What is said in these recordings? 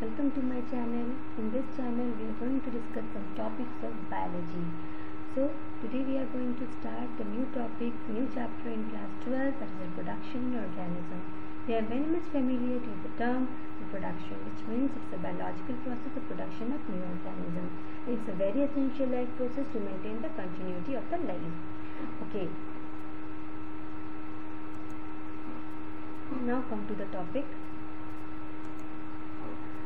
welcome to my channel. In this channel we are going to discuss some topics of biology. So today we are going to start the new topic, new chapter in class 12, that is reproduction in organism. We are very much familiar with the term reproduction, which means it's a biological process of production of new organisms. It's a very essential life process to maintain the continuity of the life. Okay. Now come to the topic.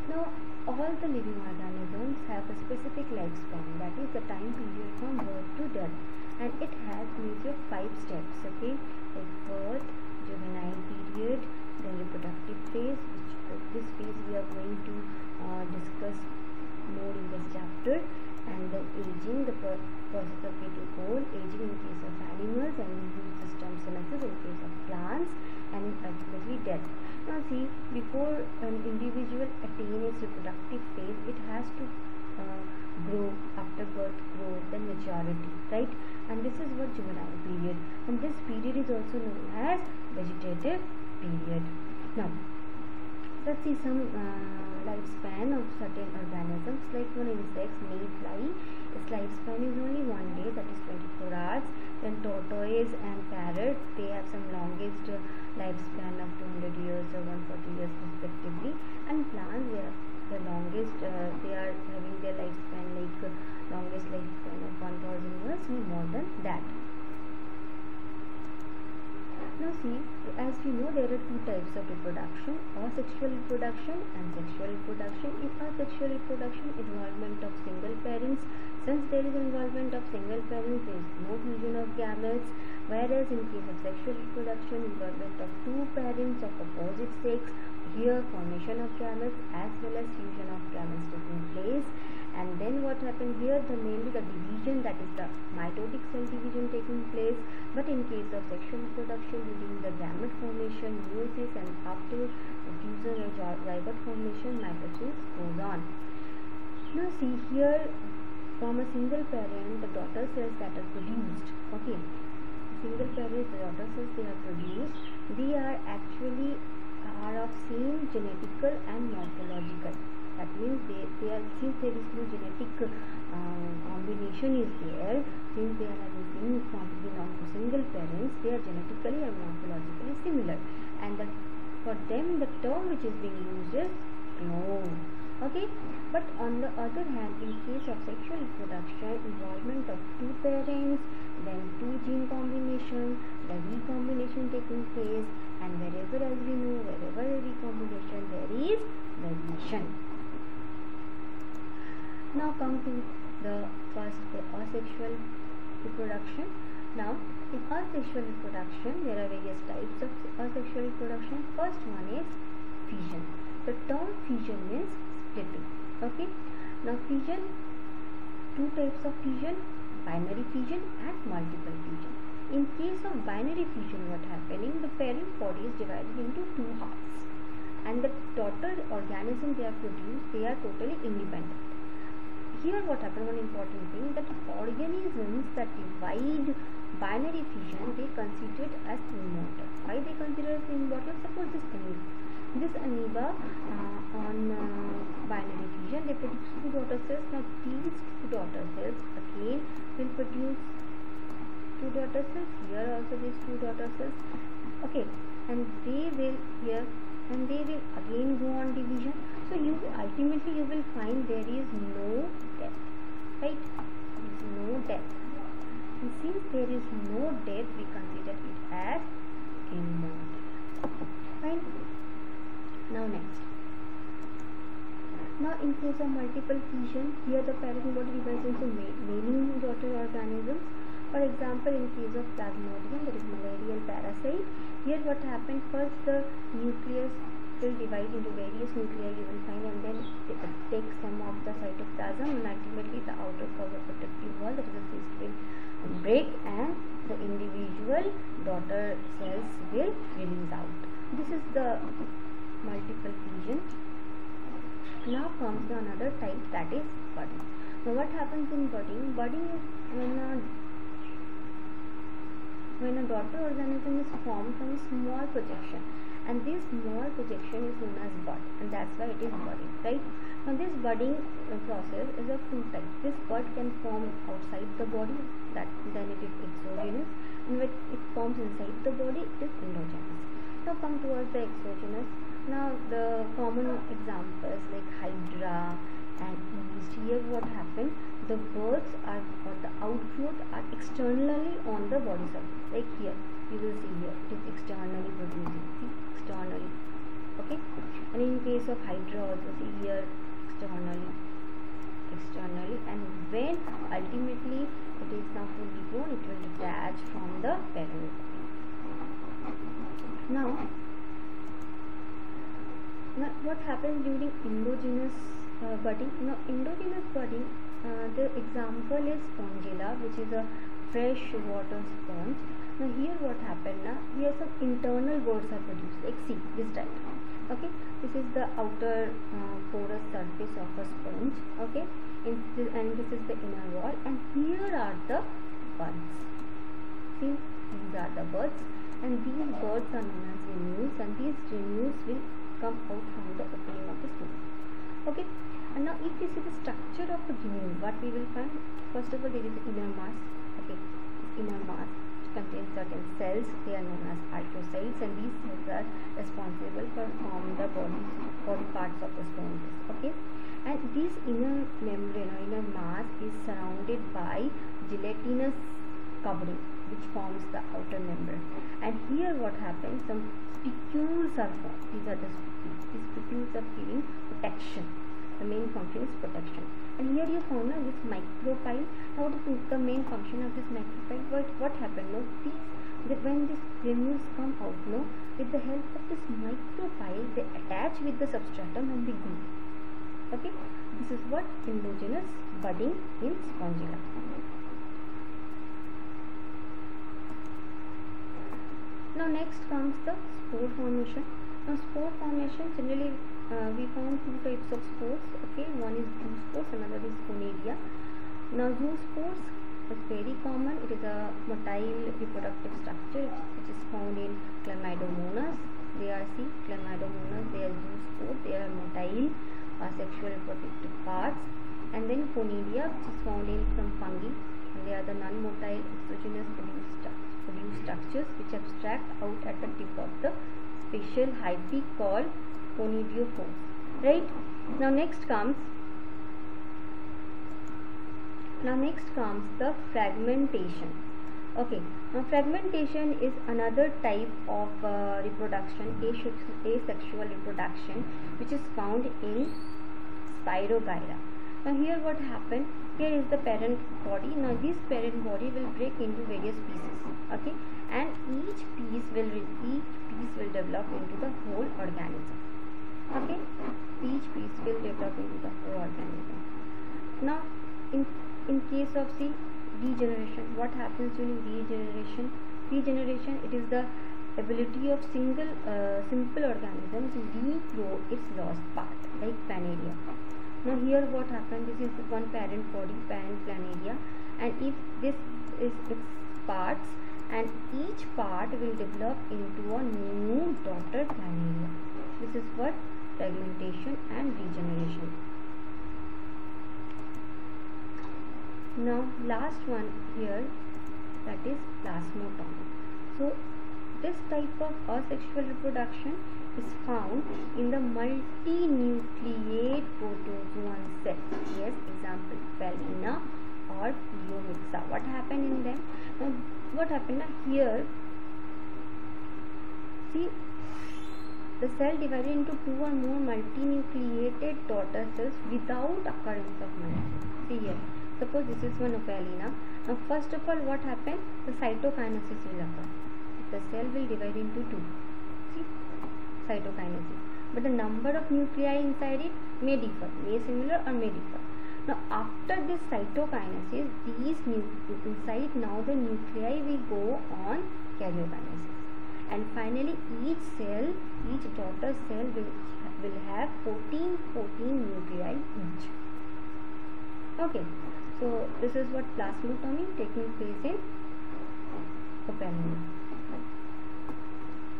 Now, all the living organisms have a specific lifespan, that is the time period from birth to death, and it has major 5 steps. Okay, like birth, juvenile period, then reproductive phase, which this phase we are going to discuss more in this chapter, and then aging, the process of getting old, aging in case of animals, and immune system senescence in case of plants, and ultimately death. Now see, before an individual attains its reproductive phase, it has to grow, after birth grow, then maturity, right? And this is what juvenile period, and this period is also known as vegetative period. Now let's see some lifespan of certain organisms. Like one insect, mayfly, its lifespan is only 1 day, that is 24 hours. Then tortoise and parrot, they have some longest lifespan of 200 years or 140 years respectively. And plants, they are the longest, they are having their lifespan like longest lifespan of 1000 years, no more than that. Now see, as we know, there are 2 types of reproduction, asexual reproduction and sexual reproduction. In asexual reproduction, involvement of single parents. Since there is involvement of single parents, there is no fusion of gametes, whereas in case of sexual reproduction, involvement of 2 parents of opposite sex, here formation of gametes as well as fusion of gametes taking place. And then what happened here, mainly the division, that is the mitotic cell division taking place. But in case of sexual reproduction, during the gamete formation, meiosis, and after fusion or zygote formation, mitosis goes on. Now see here, from a single parent, the daughter cells that are produced, okay, single parents, the daughter cells they are produced, they are actually of same genetical and morphological. That means they are, since there is no genetic combination is there, since they are having same belong to single parents, they are genetically and morphologically similar, and for them the term which is being used is clone. Okay, but on the other hand, in case of sexual reproduction, involvement of 2 parents, then 2 gene combination, the recombination taking place, and wherever, as we know, wherever a recombination, there is variation. Now come to the first, the asexual reproduction. Now in asexual reproduction, there are various types of asexual reproduction. First one is fission. The term fission means splitting. Okay, now fission, 2 types of fission, binary fission and multiple fission. In case of binary fission, what happening, the parent body is divided into 2 halves, and the daughter organism they are produced, they are totally independent. Here what happened, one important thing, that organisms that divide binary fission, they considered as immortal. Why they consider as immortal? Suppose this amoeba on binary fission, they produce 2 daughter cells. Now these 2 daughter cells again will produce 2 daughter cells. Here also these 2 daughter cells. Okay, and they will here, and they will again go on division. So you ultimately you will find there is no death, right? There is no death, and since there is no death, we consider it as immortal. Fine. Now next. Now in case of multiple fission, here the parent body divides into many daughter organisms. For example, in case of Plasmodium, that is malarial parasite, here what happened, first the nucleus will divide into various nuclei you will find, and then take some of the cytoplasm, and ultimately the outer cover protective wall, that is the cyst, will break, and the individual daughter cells will release out. This is the multiple fission. Now comes the another type, that is budding. Now what happens in budding? Budding is when a daughter organism is formed from a small projection, and this small projection is known as bud, and that's why it is budding. right? Now this budding process is of two types. This bud can form outside the body, then it is exogenous, and when it forms inside the body, it is endogenous. Now come towards the exogenous. Now the common examples like hydra and yeast. Here what happened? The buds are, or the outgrowth are externally on the body surface. Like here, you will see here it is externally producing. See, externally. Okay. And in case of hydra also, see here externally, and when ultimately it is now fully grown, it will detach from the parent. Now what happens during endogenous budding? Now endogenous budding, the example is spongilla, which is a fresh water sponge. Now here what happened? Now here some internal buds are produced, like see this type. Okay, this is the outer porous surface of a sponge. Okay, and this is the inner wall, and here are the buds. See, these are the buds, and these buds are known as granules, and these granules will come out from the opening of the skin. Okay, and now if we see the structure of the granule, what we will find? First of all, there is the inner mass. Okay, this inner mass contains certain cells. They are known as archocytes, and these cells are responsible for the body parts of the sponges. Okay, and this inner membrane or inner mass is surrounded by gelatinous covering, which forms the outer membrane. And here what happens? Some spicules are formed. These are the spicules. These spicules are giving protection. The main function is protection. And here you found this micropyle. Now what is the main function of this micropyle? What happened? Now when these granules come out, with the help of this micropyle, they attach with the substratum and they glue. Okay, this is what endogenous budding in spongilla. Now next comes the spore formation. Now spore formation, generally we found two types of spores. Okay, one is zoospores, another is conidia. Now zoospores is very common. It is a motile reproductive structure which is found in Chlamydomonas. They are Chlamydomonas. They are zoospores. They are motile sexual reproductive parts. And then conidia, which is found in some fungi, and they are the non-motile exogenous produced structures which abstract out at the tip of the special hyphae called conidiophores. Right? Now next comes the fragmentation. Okay, now fragmentation is another type of reproduction, asexual reproduction, which is found in Spirogyra. Now here what happened? Here is the parent body. Now this parent body will break into various pieces. Okay, and each piece will develop into the whole organism. Okay, each piece will develop into the whole organism. Now in case of degeneration, what happens during degeneration? It is the ability of simple organism to regrow its lost part, like planaria. Now here what happened? This is one parent body, parent planaria, and if this is its parts, and each part will develop into a new daughter planaria. This is what fragmentation and regeneration. Now last one here, that is plasmotomy. So this type of asexual reproduction is found in the multinucleate protozoan cell. Yes, example Phallina or Pleomyxa. What happened in them? Now what happened here? See, the cell divided into two or more multinucleated daughter cells without occurrence of meiosis. See here, suppose this is one Phallina. Now first of all, what happened? The cytokinesis will occur. The cell will divide into two. See, cytokinesis. But the number of nuclei inside it may differ, may similar or may differ. Now after this cytokinesis, inside now the nuclei will go on karyokinesis. And finally each daughter cell will have 14 nuclei each. Okay, so this is what plasmotomy taking place in Phallina.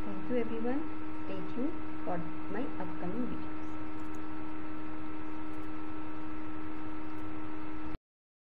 Thank you everyone. Stay tuned for my upcoming video.